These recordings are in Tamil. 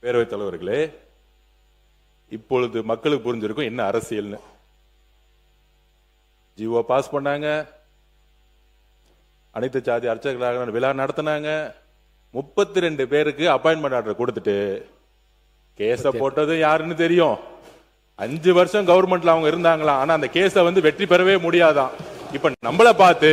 பேரவைத் தலைவர்களே, இப்பொழுது மக்களுக்கு புரிஞ்சிருக்கும் என்ன அரசியல்னு. ஜிஓ பாஸ் பண்ணாங்க, அனைத்து சாதி அர்ச்சகர்களாக விழா நடத்தினாங்க, 32 பேருக்கு அப்பாயின்மெண்ட் ஆர்டர் கொடுத்துட்டு கேஸ போட்டது யாருன்னு தெரியும். 5 வருஷம் கவர்மெண்ட்ல அவங்க இருந்தாங்களா, ஆனா அந்த கேஸ வெற்றி பெறவே முடியாதான். இப்ப நம்மள பார்த்து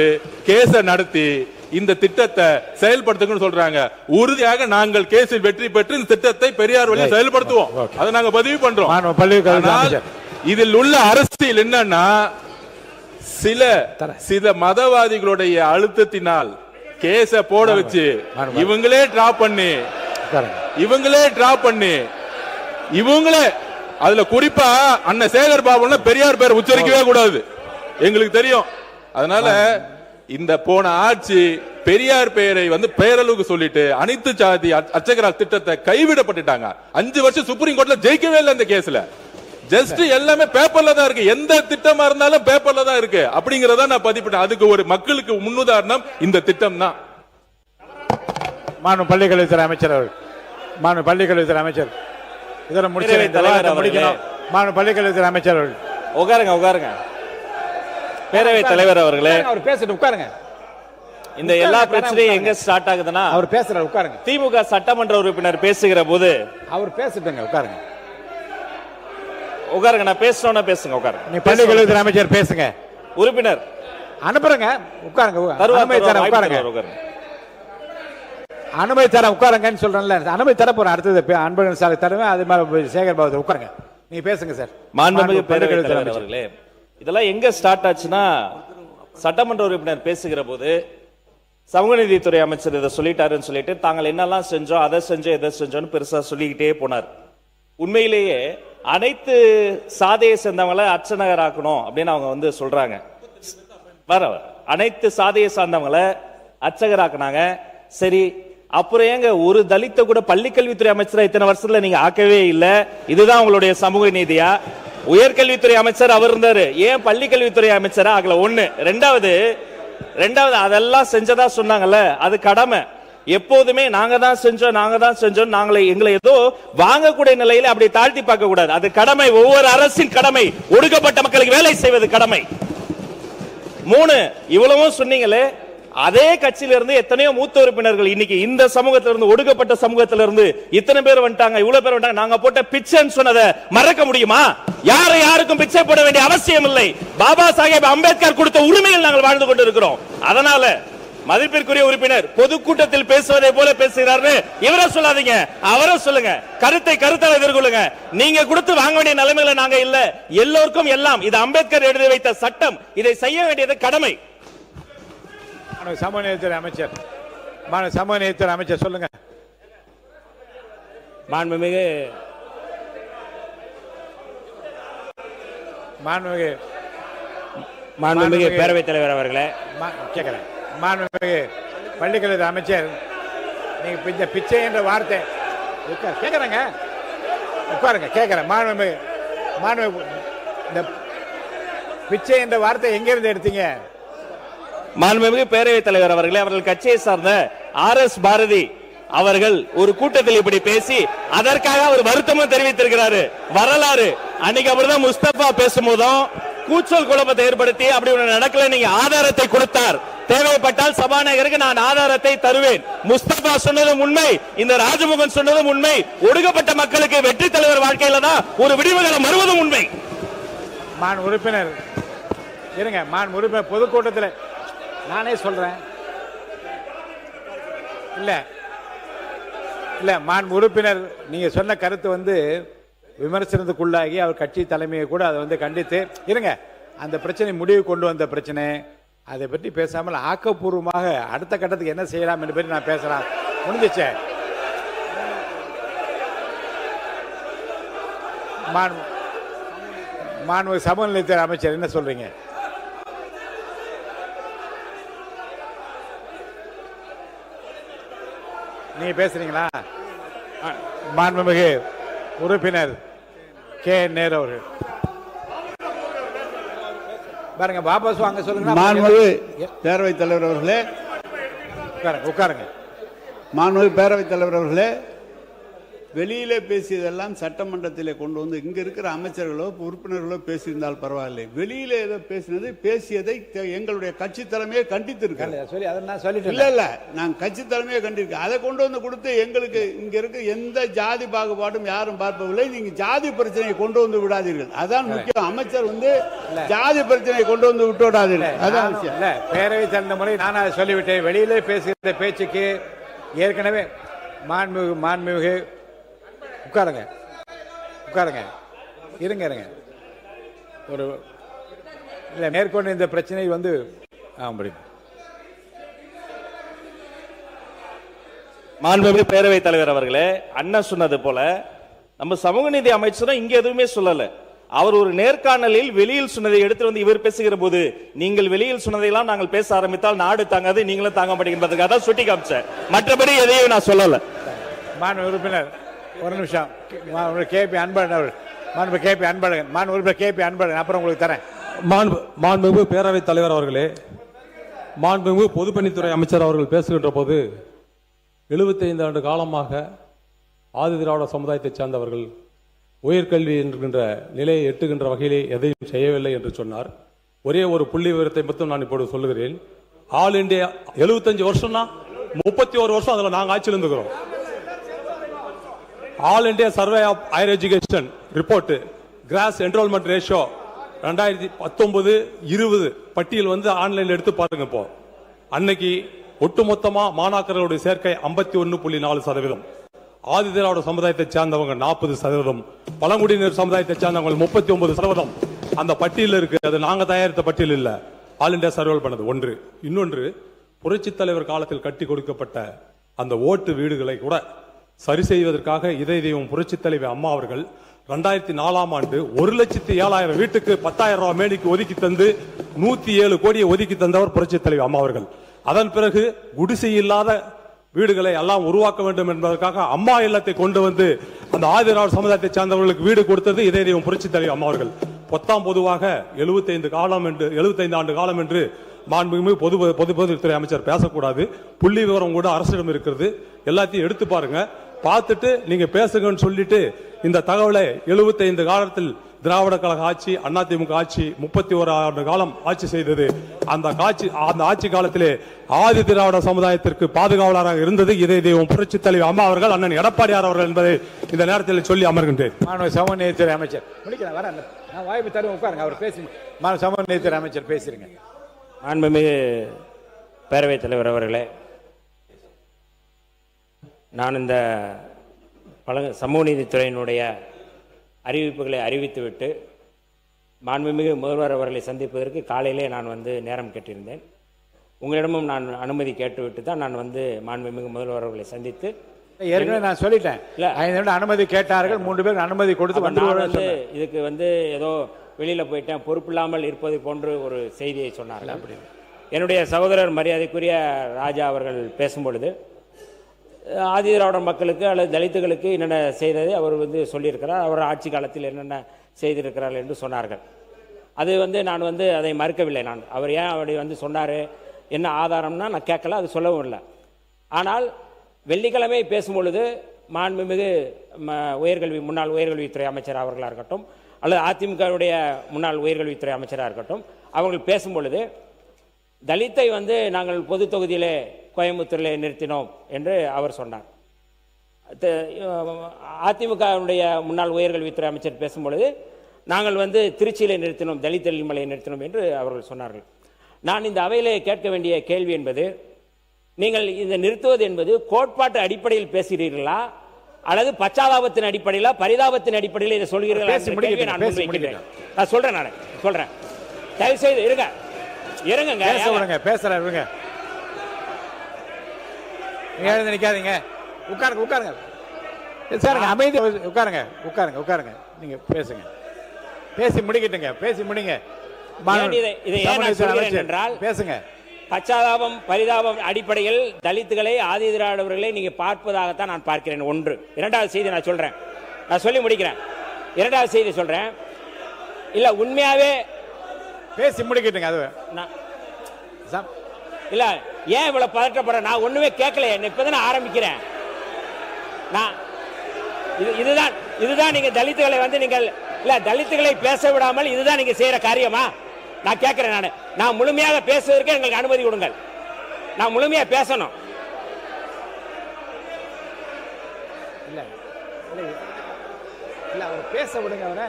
கேஸ நடத்தி இந்த திட்டத்தை செயல்படுத்துங்கன்னு சொல்றாங்க. உறுதியாக நாங்கள் கேஸில் வெற்றி பெற்று இந்த திட்டத்தை பெரியார் வழியில் செயல்படுத்துவோம். அதை நாங்க பதிவு பண்றோம். இதில் உள்ள அரசியல் என்னன்னா, சில மதவாதிகளுடைய அழுத்தத்தினால் கேஸ போட வச்சு இவங்களே டிராப் பண்ணி இவங்களே அதுல குறிப்பா அண்ணன் சேகர் பாபு பெரியார் பேர் உச்சரிக்கவே கூடாது, எங்களுக்கு தெரியும். அதனால இந்த போன ஆட்சி பெரியார் பெயரை பேரளவுக்கு சொல்லிட்டு அனைத்து சாதி அர்ச்சகரால் திட்டத்தை கைவிடப்பட்டுட்டாங்க. 5 வருஷம் சுப்ரீம் கோர்ட்ல ஜெயிக்கவே இல்லை இந்த கேஸ்ல. ஜஸ்ட் எல்லாமே பேப்பர்ல தான் இருக்கு. எந்த திட்டமா இருந்தாலும் பேப்பர்ல தான் இருக்கு. அப்படிங்கறத நான் பதிப்பிட்டேன். அதுக்கு ஒரு மக்களுக்கு முன்னுதாரணம் இந்த திட்டம் தான். மாண்பு பள்ளிக்கல்வித்துறை அமைச்சர் அவர்கள், மாண்பு பள்ளிக்கல்வித்துறை அமைச்சர் இதெல்லாம் முடிக்கணும். மாண்பு பள்ளிக்கல்வித்துறை அமைச்சர் அவர்கள் உட்காருங்க. பேரவைத் தலைவர் அவர்களே, அவர் பேசிட்டு உட்காருங்க. இந்த எல்லா பிரச்சனையும் எங்க ஸ்டார்ட் ஆகுதுன்னா, அவர் பேசுறாரு, உட்காருங்க. திமுக சட்டமன்ற உறுப்பினர் பேசுகிற போது அவர் பேசிட்டுங்க, உட்காருங்க. நான் பேசணும்னா பேசுங்க, உட்காருங்க. நீ பள்ளிக்கல்வித்துறை அமைச்சர் பேசுங்க. உறுப்பினர் அனுப்புறங்க, உட்காருங்க. அனுமதி தர உட்காருங்க. அனுமதி தர உட்காருங்கன்னு சொல்றேன்ல, அனுமதி தர போறேன். அடுத்தது அன்பழகன் சாலை தருவேன். அது மாதிரி சேகர் பாபு உட்காருங்க. நீ பேசுங்க சார். மாண்புமிகு பேரவைத் தலைவர் அவர்களே, இதெல்லாம் எங்க ஸ்டார்ட் ஆச்சுன்னா, சட்டமன்ற உறுப்பினர் பேசுகிற போது சமூக நீதித்துறை அமைச்சர் இதை சொல்லிட்டாருன்னு சொல்லிட்டு தாங்கள் என்னெல்லாம் செஞ்சோம், அதை செஞ்சோம், எதை செஞ்சோம்னு பெருசா சொல்லிக்கிட்டே போனார். உண்மையிலேயே அனைத்து சாதியை சேர்ந்தவங்களை அர்ச்சகர் ஆக்கணும் அப்படின்னு அவங்க சொல்றாங்க. அனைத்து சாதியை சார்ந்தவங்களை அர்ச்சகர் ஆக்குனாங்க. சரி, அப்புறம் ஏங்க ஒரு தலித்த கூட பள்ளிக்கல்வித்துறை அமைச்சரா இத்தனை வருஷத்துல நீங்க ஆக்கவே இல்லை? இதுதான் உங்களுடைய சமூக நீதியா? உயர்கல்வித்துறை அமைச்சர் அவர் இருந்தாரு, ஏன் பள்ளிக்கல்வித்துறை அமைச்சரா ஆகல? ஒண்ணு. ரெண்டாவது அதெல்லாம் செஞ்சதா சொன்னாங்கல்ல, அது கடமை. எப்போதுமே நாங்க தான் செஞ்சோம் எங்களை ஏதோ வாங்கக்கூடிய நிலையில அப்படி தாழ்த்தி பார்க்க கூடாது. அது கடமை, ஒவ்வொரு அரசின் கடமை. ஒடுக்கப்பட்ட மக்களுக்கு வேலை செய்வது கடமை. 3, இவ்வளவும் சொன்னீங்களே, அதே கட்சியில இருந்து எத்தனையோ மூத்த உறுப்பினர்கள் இன்னைக்கு இந்த சமூகத்திலிருந்து, ஒடுக்கப்பட்ட சமூகத்திலிருந்து இத்தனை பேர் வந்துட்டாங்க, இவ்வளவு பேர் வந்துட்டாங்க. நாங்க போட்ட பிச்சைன்னு சொன்னதை மறக்க முடியுமா? யாருக்கும் பிச்சை போட வேண்டிய அவசியம் இல்லை. பாபா சாஹேப் அம்பேத்கர் கொடுத்த உரிமையில் நாங்கள் வாழ்ந்து கொண்டு இருக்கிறோம். அதனால மதிப்பிற்குரிய உறுப்பினர் பொதுக்கூட்டத்தில் பேசுவதை போல பேசுகிறார், இவரை சொல்லாதீங்க, அவரை சொல்லுங்க. கருத்தால் எதிர்கொள்ளுங்க. நீங்க கொடுத்து வாங்க வேண்டிய நிலைமையில நாங்க இல்ல. எல்லோருக்கும் எல்லாம். இது அம்பேத்கர் எழுதி வைத்த சட்டம். இதை செய்ய வேண்டியது கடமை. சமூக நீதித்துறை அமைச்சர் சொல்லுங்க. மாண்புமிகு பேரவைத் தலைவர் அவர்களே, கேட்கிறேன். மாண்புமிகு பள்ளிக்கல்வித்துறை அமைச்சர், நீங்க இந்த பிச்சை என்ற வார்த்தை கேட்கறேங்க, உட்காருங்க. கேட்கிறேன். மாண்புமிகு இந்த பிச்சை என்ற வார்த்தை எங்க இருந்து எடுத்தீங்க? மாண்புமிகு பேரவைத் தலைவர் அவர்களே, அவர்கள் கட்சியை சார்ந்த RS பாரதி அவர்கள் ஒரு கூட்டத்தில் இப்படி பேசி அதற்காக அவர் வருத்தமும் தெரிவித்திருக்கிறாரு. வரலாறு அன்னைக்கு அப்படிதான் முஸ்தபா பேசும்போதும் கூச்சல் குழப்பத்தை ஏற்படுத்தி அப்படி ஒன்று நடக்கல, நீங்க ஆதாரத்தை கொடுத்தார். தேவைப்பட்டால் சபாநாயகருக்கு நான் ஆதாரத்தை தருவேன். முஸ்தபா சொன்னதும் உண்மை, இந்த ராஜமுகன் சொன்னதும் உண்மை. ஒடுக்கப்பட்ட மக்களுக்கு வெற்றி தலைவர் வாழ்க்கையில தான் ஒரு விடிவுகளை மறுவதும் உண்மை. உறுப்பினர் இருங்க. உறுப்பினர் பொதுக்கூட்டத்தில் நானே சொல்றேன். இல்ல உறுப்பினர், நீங்க சொன்ன கருத்து விமர்சனத்துக்குள்ளாகி அவர் கட்சி தலைமையை கூட அதை கண்டித்து இருங்க. அந்த பிரச்சனை முடிவு கொண்டு வந்த பிரச்சனை, அதை பற்றி பேசாமல் ஆக்கப்பூர்வமாக அடுத்த கட்டத்துக்கு என்ன செய்யலாம் என்று பற்றி நான் பேசலாம். முடிஞ்சிச்சே. சமூக நீதித்துறை அமைச்சர் என்ன சொல்றீங்க? நீங்க பேசுறீங்களா? மாண்புமிகு உறுப்பினர் நேரு அவர்கள் பாருங்க. வாபஸ் வாங்க சொல்லுங்க. மாண்புமிகு பேரவைத் தலைவர் அவர்களே, உட்காருங்க. மாண்புமிகு பேரவைத் தலைவர் அவர்களே, வெளியில பேசியதெல்லாம் சட்டமன்றத்திலே கொண்டு வந்து இங்க இருக்கிற அமைச்சர்களோ உறுப்பினர்களோ பேசியிருந்தால் பரவாயில்லை. வெளியில ஏதோ பேசியதை எங்களுடைய கட்சி தலைமையை கண்டித்திருக்காங்க. சொல்லி அதை நான் சொல்லிட்டேன். இல்ல நான் கட்சி தலைமையை கண்டிருக்கேன். அதை கொண்டு வந்து கொடுத்து எங்களுக்கு இங்க இருக்க எந்த ஜாதி பாகுபாடும் யாரும் பார்ப்பதில்லை. நீங்க ஜாதி பிரச்சனையை கொண்டு வந்து விடாதீர்கள். அதான் முக்கியம். அமைச்சர் வந்து ஜாதி பிரச்சனையை கொண்டு வந்து விட்டு விடாதீர்கள். அதான் விஷயம். இல்ல பேரவை தகுந்த முறை நான் அதை சொல்லிவிட்டேன். வெளியிலே பேசுகிற பேச்சுக்கு ஏற்கனவே மாண்புமிகு உட்காருங்க இருங்க ஒரு இல்ல மேற்கொண்டு இந்த பிரச்சனை வந்து மாண்புமிகு பேரவைத் தலைவர் அவர்களே, அண்ணன் சொன்னது போல நம்ம சமூக நீதி அமைச்சரும் இங்க எதுவுமே சொல்லல. அவர் ஒரு நேர்காணலில் வெளியில் சொன்னதை எடுத்து வந்து இவர் பேசுகிற போது நீங்கள் வெளியில் சொன்னதையெல்லாம் நாங்கள் பேச ஆரம்பித்தால் நாடு தாங்காது, நீங்களும் தாங்க மாட்டேங்கிறதுக்காக தான் சுட்டி காமிச்சேன். மற்றபடி எதையும் நான் சொல்லல. மாண்பு உறுப்பினர் ஒரு நிமிஷம். கேபி அன்பழகன் அப்புறம் உங்களுக்கு தரேன். மாண்புமிகு பேரவைத் தலைவர் அவர்களே, மாண்புமிகு பொதுப்பணித்துறை அமைச்சர் அவர்கள் பேசுகின்ற போது 75 ஆண்டு காலமாக ஆதி திராவிட சமுதாயத்தைச் சேர்ந்தவர்கள் உயர்கல்வி என்கின்ற நிலையை எட்டுகின்ற வகையிலே எதையும் செய்யவில்லை என்று சொன்னார். ஒரே ஒரு புள்ளி விவரத்தை மட்டும் நான் இப்போது சொல்லுகிறேன். ஆல் இண்டியா 75 வருஷம்னா 31 வருஷம் அதுல நாங்க ஆட்சியில் இருந்துக்கிறோம். All India survey of higher education report gross enrolment ratio 2019-20 பட்டியல் வந்து ஆன்லைன்ல எடுத்து பாருங்க. இப்போ அன்னைக்கு ஒட்டுமொத்தமா மாணாக்கர்களுடைய சேர்க்கை 51.4%, ஆதி திராவிட சமுதாயத்தை சேர்ந்தவங்க 40%, பழங்குடியினர் சமுதாயத்தை சேர்ந்தவங்க 39%. அந்த பட்டியல் இருக்கு. அது நாங்க தயாரித்த பட்டியல் இல்ல, ஆல் இண்டியா சர்வே பண்ணது. ஒன்று. இன்னொன்று, புரட்சி தலைவர் காலத்தில் கட்டி கொடுக்கப்பட்ட அந்த ஓட்டு வீடுகளை கூட சரி செய்வதற்காக இதய தெய்வம் புரட்சி தலைவர் அம்மா அவர்கள் 2004ஆம் ஆண்டு 1,07,000 வீட்டுக்கு 10,000 ரூபாய் மேனிக்கு ஒதுக்கி தந்து 107 கோடியை ஒதுக்கி தந்தவர் புரட்சி தலைவர் அம்மா அவர்கள். அதன் பிறகு குடிசை இல்லாத வீடுகளை எல்லாம் உருவாக்க வேண்டும் என்பதற்காக அம்மா இல்லத்தை கொண்டு வந்து அந்த ஆதி திராவிட சமுதாயத்தை சார்ந்தவர்களுக்கு வீடு கொடுத்தது இதய தெய்வம் புரட்சி தலைவர் அம்மா அவர்கள். பொதுவாக 75 ஆண்டு காலம் என்று மாண்புமிகு பொதுப்பணித்துறை அமைச்சர் பேசக்கூடாது. புள்ளி விவரம் கூட அரசிடம் இருக்கிறது. எல்லாத்தையும் எடுத்து பாருங்க. பார்த்துட்டு நீங்க பேசுங்கன்னு சொல்லிட்டு இந்த தகவலை 75 காலத்தில் திராவிட கழக ஆட்சி, அதிமுக ஆட்சி 31 ஆண்டு காலம் ஆட்சி செய்தது. அந்த ஆட்சி காலத்திலே ஆதி திராவிட சமுதாயத்திற்கு பாதுகாவலராக இருந்தது இதய தெய்வம் புரட்சி தலைவர் அம்மா அவர்கள், அண்ணன் எடப்பாடியார் அவர்கள் என்பதை இந்த நேரத்தில் சொல்லி அமர்கின்றேன். சமூக நீதித்துறை அமைச்சர் வாய்ப்பு தரும். உட்காருங்க. அவர் பேசி சமூக நீதித்துறை அமைச்சர் பேசுறீங்க. மாண்புமிகு பேரவைத் தலைவர் அவர்களே, நான் இந்த சமூக நீதித்துறையினுடைய அறிவிப்புகளை அறிவித்துவிட்டு மாண்புமிகு முதல்வர் அவர்களை சந்திப்பதற்கு காலையிலே நான் வந்து நேரம் கேட்டிருந்தேன். உங்களிடமும் நான் அனுமதி கேட்டுவிட்டு தான் நான் வந்து மாண்புமிகு முதல்வர் அவர்களை சந்தித்து ஏற்கனவே நான் சொல்லிட்டேன். இல்ல 5 அனுமதி கேட்டார்கள், 3 பேர் அனுமதி கொடுத்து வந்து இதுக்கு வந்து ஏதோ வெளியில போயிட்டேன், பொறுப்பில்லாமல் இருப்பது போன்று ஒரு செய்தியை சொன்னார்கள். அப்படி என்னுடைய சகோதரர் மரியாதைக்குரிய ராஜா அவர்கள் பேசும்பொழுது ஆதி திராவிட மக்களுக்கு அல்லது தலித்துகளுக்கு என்னென்ன செய்ததை அவர் வந்து சொல்லியிருக்கிறார், அவர் ஆட்சி காலத்தில் என்னென்ன செய்திருக்கிறார்கள் என்று சொன்னார்கள். அது வந்து நான் வந்து அதை மறுக்கவில்லை. நான் அவர் ஏன் அப்படி வந்து சொன்னார், என்ன ஆதாரம்னா நான் கேட்கல, அது சொல்லவும் இல்லை. ஆனால் வெள்ளிக்கிழமை பேசும்பொழுது மாண்புமிகு முன்னாள் உயர்கல்வித்துறை அமைச்சர் அவர்களாக இருக்கட்டும் அல்லது அதிமுகவுடைய முன்னாள் உயர்கல்வித்துறை அமைச்சராக இருக்கட்டும், அவர்கள் பேசும்பொழுது தலித்தை வந்து நாங்கள் பொது தொகுதியிலே கோயம்புத்தூரில் நிறுத்தினோம் என்று அவர் சொன்னார். அதிமுகவுடைய முன்னாள் உயர்கல்வித்துறை அமைச்சர் பேசும்பொழுது நாங்கள் வந்து திருச்சியில் நிறுத்தினோம், தலித் எழில்மலையை நிறுத்தினோம் என்று அவர்கள் சொன்னார்கள். நான் இந்த அவையிலே கேட்க வேண்டிய கேள்வி என்பது, நீங்கள் இந்த நிறுத்துவது என்பது கோட்பாட்டு அடிப்படையில் பேசுகிறீர்களா அல்லது பச்சாதாபத்தின் அடிப்படையில பரிதாபத்தின் அடிப்படையில் இதை சொல்கிறீர்களா? நான் சொல்றேன். தயவு செய்து இருங்க. பேசுறேன். நினைக்காதீங்க. உட்காருங்க. அமைதி. உட்காருங்க. நீங்க பேசுங்க. பேசி முடிங்க. பேசுங்க. பச்சாதாபம் பரிதாபம் அடிப்படையில் தலித்துகளை ஆதி திராவிடவர்களை நீங்க பார்ப்பதாகத்தான் நான் பார்க்கிறேன். ஒன்று. இரண்டாவது செய்தி நான் சொல்றேன், நான் சொல்லி முடிக்கிறேன். இரண்டாவது செய்தி சொல்றேன். இல்ல உண்மையாவே பேசி முடிக்கட்டுங்க. அது இல்ல ஏன் இவ்வளவு பதற்றப்படுற? நான் ஒண்ணுமே கேட்கல, இப்பதான் ஆரம்பிக்கிறேன். நான் இதுதான் நீங்க தலித்துகளை வந்து நீங்கள் இல்ல தலித்துகளை பேச விடாமல் இதுதான் நீங்க செய்யற காரியமா? நான் கேட்கிறேன். நான் முழுமையாக பேசுவதற்கு எங்களுக்கு அனுமதி கொடுங்கள். நான் முழுமையா பேசணும். இல்ல அவர் பேச விடுங்க. அவரை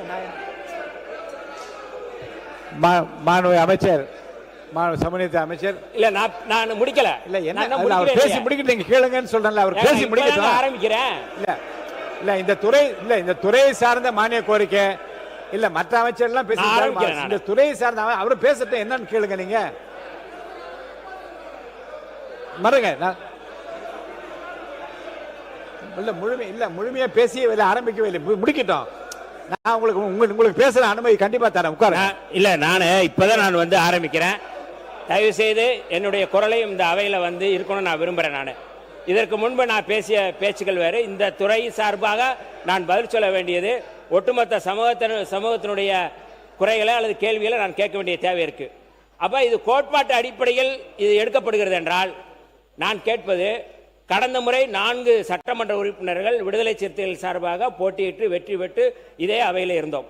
மாண்பு அமைச்சர், மாண்பு சமூகநீதி அமைச்சர். இல்ல நான் முடிக்கல. இல்ல என்ன அவர் பேசி முடிக்கிட்டு நீங்க கேளுங்கன்னு சொல்றேன்ல. அவர் பேசி முடிக்கட்டும். ஆரம்பிக்கிறேன். இந்த துறையை சார்ந்த மானிய கோரிக்கை இல்ல மற்ற அமைச்சர் எல்லாம் பேசி இந்த துறையை சார்ந்த அவரு பேசட்டும், என்னன்னு கேளுங்க. நீங்க மறுங்க. முழுமையா பேசி ஆரம்பிக்கவே இல்லை, முடிக்கட்டும். நான் உங்களுக்கு பேசுற அனுமதி கண்டிப்பா தரேன். உட்காருங்க. இல்ல நானு இப்பதான் நான் வந்து ஆரம்பிக்கிறேன். தயவு செய்து என்னுடைய குரலையும் இந்த அவையில வந்து இருக்கணும்னு நான் விரும்புறேன். நான் இதற்கு முன்பு நான் பேசிய பேச்சுக்கள் வேறு. இந்த துறை சார்பாக நான் பதில் சொல்ல வேண்டியது ஒட்டுமொத்த சமூகத்தினுடைய குறைகளை அல்லது கேள்விகளை நான் கேட்க வேண்டிய தேவை இருக்கு. அப்ப இது கோட்பாட்டு அடிப்படையில் இது எடுக்கப்படுகிறது என்றால் நான் கேட்பது, கடந்த முறை 4 சட்டமன்ற உறுப்பினர்கள் விடுதலை சிறுத்தைகள் சார்பாக போட்டியிட்டு வெற்றி பெற்று இதே அவையில் இருந்தோம்.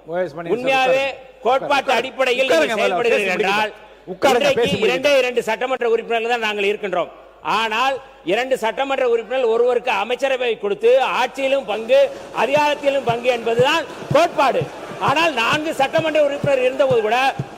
உண்மையாவே கோட்பாட்டு அடிப்படையில் செயல்படுகிறது என்றால் 2 சட்டமன்ற உறுப்பினர்கள் தான் நாங்கள் இருக்கின்றோம். ஆனால் 2 சட்டமன்ற உறுப்பினர்கள் ஒருவருக்கு அமைச்சரவை கொடுத்து ஆட்சியிலும் பங்கு அதிகாரத்திலும் பங்கு என்பதுதான் கோட்பாடு. ஆனால் 4 சட்டமன்ற உறுப்பினர் இருந்தபோது கூட